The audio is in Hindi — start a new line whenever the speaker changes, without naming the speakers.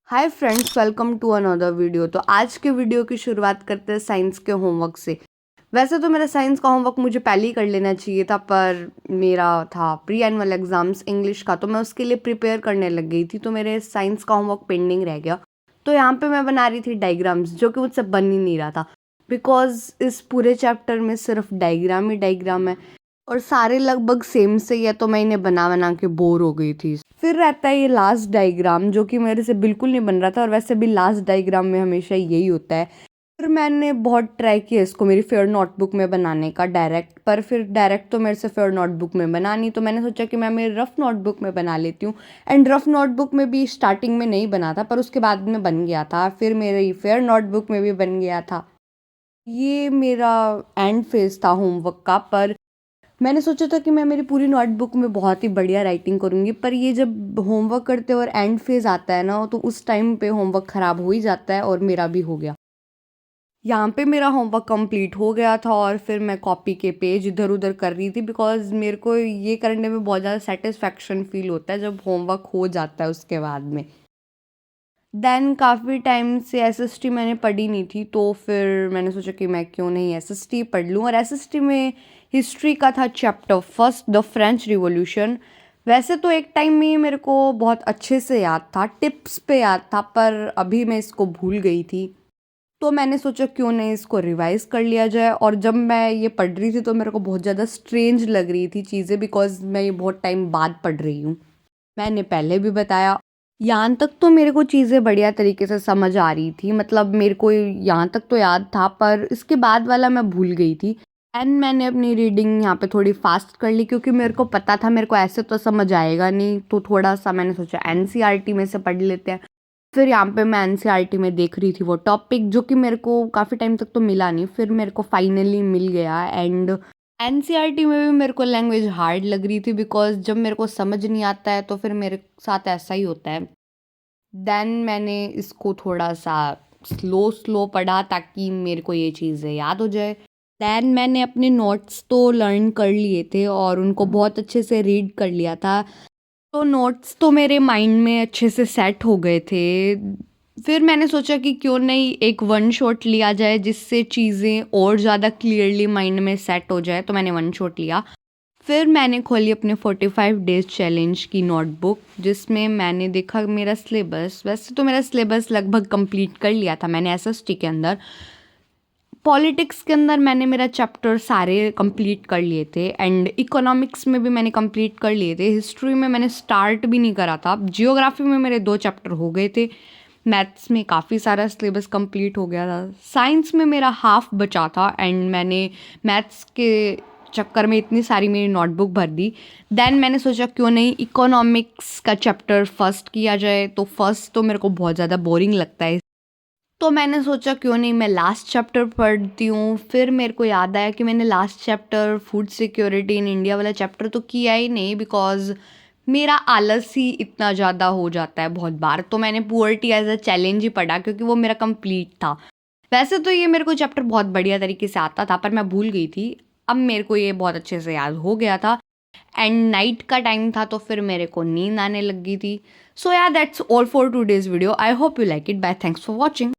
Hi friends, welcome to another video. तो आज के वीडियो की शुरुआत करते हैं साइंस के होमवर्क से। वैसे तो मेरा साइंस का होमवर्क मुझे पहले ही कर लेना चाहिए था, पर मेरा था प्री एनुअल एग्जाम्स इंग्लिश का, तो मैं उसके लिए प्रिपेयर करने लग गई थी, तो मेरे साइंस का होमवर्क पेंडिंग रह गया। तो यहाँ पे मैं बना रही थी डायग्राम्स, जो कि मुझसे बन ही नहीं रहा था, बिकॉज इस पूरे चैप्टर में सिर्फ डायग्राम ही डायग्राम है और सारे लगभग सेम से ही है, तो मैं इन्हें बना बना के बोर हो गई थी। फिर रहता है ये लास्ट डायग्राम, जो कि मेरे से बिल्कुल नहीं बन रहा था, और वैसे भी लास्ट डायग्राम में हमेशा यही होता है। फिर मैंने बहुत ट्राई किया इसको मेरी फेयर नोटबुक में बनाने का डायरेक्ट, पर फिर डायरेक्ट तो मेरे से फेयर नोटबुक में बना नहीं, तो मैंने सोचा कि मैं मेरी रफ नोटबुक में बना लेती हूँ। एंड रफ नोटबुक में भी स्टार्टिंग में नहीं बना था, पर उसके बाद में बन गया था। फिर मेरी फेयर नोटबुक में भी बन गया था। ये मेरा एंड फेज था होमवर्क का, पर मैंने सोचा था कि मैं मेरी पूरी नोटबुक में बहुत ही बढ़िया राइटिंग करूँगी, पर ये जब होमवर्क करते और एंड फेज आता है ना, तो उस टाइम पे होमवर्क ख़राब हो ही जाता है, और मेरा भी हो गया। यहाँ पे मेरा होमवर्क कंप्लीट हो गया था, और फिर मैं कॉपी के पेज इधर उधर कर रही थी, बिकॉज मेरे को ये करने में बहुत ज़्यादा सेटिस्फैक्शन फील होता है जब होमवर्क हो जाता है उसके बाद में। देन काफ़ी टाइम से एसएसटी मैंने पढ़ी नहीं थी, तो फिर मैंने सोचा कि मैं क्यों नहीं एसएसटी पढ़ लूँ। और एसएसटी में हिस्ट्री का था chapter first, the French revolution. वैसे तो एक टाइम में मेरे को बहुत अच्छे से याद था, टिप्स पे याद था, पर अभी मैं इसको भूल गई थी। तो मैंने सोचा क्यों नहीं इसको रिवाइज कर लिया जाए। और जब मैं ये पढ़ रही थी तो मेरे को बहुत ज़्यादा स्ट्रेंज लग रही थी चीज़ें, बिकॉज मैं ये बहुत टाइम बाद पढ़ रही हूँ। मैंने पहले भी बताया, यहाँ तक तो मेरे को चीज़ें बढ़िया तरीके से समझ आ रही थी, मतलब मेरे को यहाँ तक तो याद था, पर इसके बाद वाला मैं भूल गई थी। एंड मैंने अपनी रीडिंग यहाँ पे थोड़ी फास्ट कर ली, क्योंकि मेरे को पता था मेरे को ऐसे तो समझ आएगा नहीं, तो थोड़ा सा मैंने सोचा एनसीईआरटी में से पढ़ लेते हैं। फिर यहाँ पे मैं एनसीईआरटी में देख रही थी वो टॉपिक, जो कि मेरे को काफ़ी टाइम तक तो मिला नहीं, फिर मेरे को फाइनली मिल गया। एंड एनसीईआरटी में भी मेरे को लैंग्वेज हार्ड लग रही थी, बिकॉज जब मेरे को समझ नहीं आता है तो फिर मेरे साथ ऐसा ही होता है। देन मैंने इसको थोड़ा सा स्लो स्लो पढ़ा, ताकि मेरे को ये चीज़ें याद हो जाए। देन मैंने अपने नोट्स तो लर्न कर लिए थे और उनको बहुत अच्छे से रीड कर लिया था, तो नोट्स तो मेरे माइंड में अच्छे से सेट हो गए थे। फिर मैंने सोचा कि क्यों नहीं एक वन शॉट लिया जाए, जिससे चीज़ें और ज़्यादा क्लियरली माइंड में सेट हो जाए, तो मैंने वन शॉट लिया। फिर मैंने खोली अपने 45 डेज चैलेंज की नोटबुक, जिसमें मैंने देखा मेरा सिलेबस। वैसे तो मेरा सिलेबस लगभग कंप्लीट कर लिया था मैंने एसएसटी के अंदर। पॉलिटिक्स के अंदर मैंने मेरा चैप्टर सारे कंप्लीट कर लिए थे, एंड इकोनॉमिक्स में भी मैंने कंप्लीट कर लिए थे। हिस्ट्री में मैंने स्टार्ट भी नहीं करा था। जियोग्राफी में मेरे 2 चैप्टर हो गए थे। मैथ्स में काफ़ी सारा सिलेबस कंप्लीट हो गया था। साइंस में मेरा हाफ बचा था, एंड मैंने मैथ्स के चक्कर में इतनी सारी मेरी नोटबुक भर दी। देन मैंने सोचा क्यों नहीं इकोनॉमिक्स का चैप्टर फर्स्ट किया जाए, तो फर्स्ट तो मेरे को बहुत ज़्यादा बोरिंग लगता है, तो मैंने सोचा क्यों नहीं मैं लास्ट चैप्टर पढ़ती हूँ। फिर मेरे को याद आया कि मैंने last chapter food security in India वाला चैप्टर तो किया ही नहीं, बिकॉज मेरा आलस ही इतना ज़्यादा हो जाता है बहुत बार। तो मैंने पुअर्टी एज अ चैलेंज ही पढ़ा, क्योंकि वो मेरा कंप्लीट था। वैसे तो ये मेरे को चैप्टर बहुत बढ़िया तरीके से आता था, पर मैं भूल गई थी। अब मेरे को ये बहुत अच्छे से याद हो गया था, एंड नाइट का टाइम था, तो फिर मेरे को नींद आने लग गई थी। So yeah that's all for today's video. I hope you like it. Bye, thanks for watching.